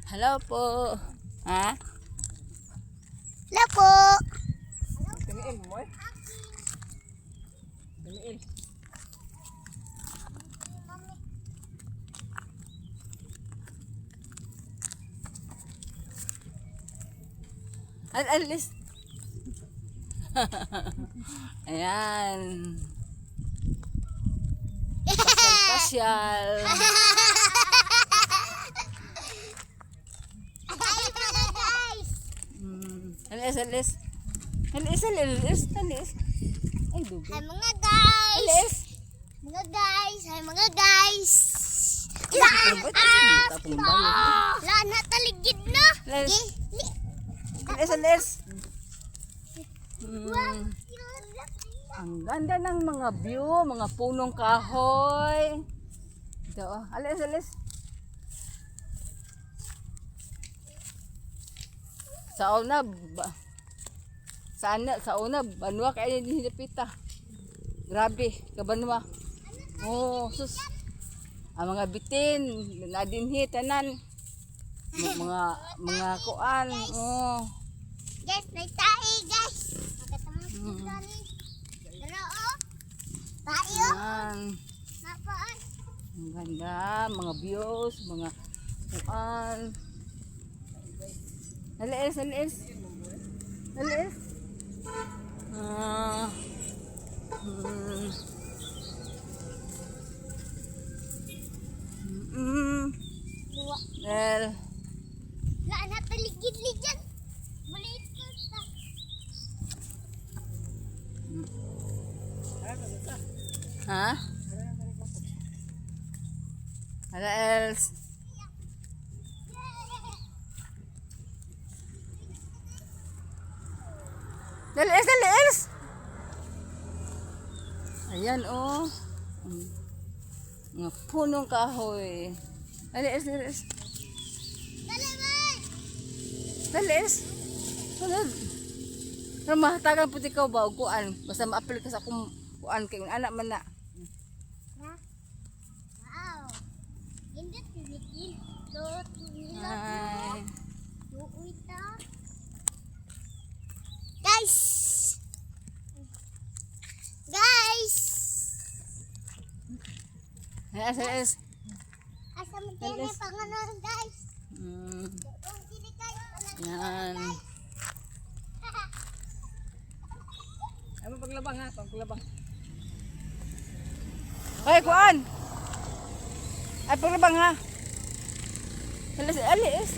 Hello po. Ha? Hello po. Tiniil mo eh. Tiniil. Alis. Ayan. Pasyal. Hi mga guys. Alis. Ay, dugo. Hi mga guys. Alis. Mga guys. Hi mga guys. Tapong bayo. Lana taligid na. Alis. Alis. Ang ganda ng mga view, mga punong kahoy. Ito, oh. Alis. Sa una, banwa kaya hindi hinapita. Grabe, kabanwa. Oh, sus. Ang mga bitin, nadinhi, tanan. Mga kuan. Oh. Guys, may tae guys. Magkatama sila ni. Pero oh. Tae oh. Yan. Napaan? Ang ganda, mga views, mga kuan. Alis. Ah. Dua. Well, Lana taligid li dyan. Balik ka sa. ha? Ano else? Dalis! Ayan oh. Mga punong kahoy. Dalis. Dalaman. Sunod. Pero mahatagan po ikaw ba o kuan? Basta ma-apply ka sa akong kuan kay anak man na. Wow. Ganda tiligid. Dot nila. Ay. Duoy ta. Guys. Alis. Asa mo din ang pangalan guys? Kung sili kayo Yan. Ano paglabang ha? Paglabang. Ay, kuan! Ay, paglabang ha! Alis.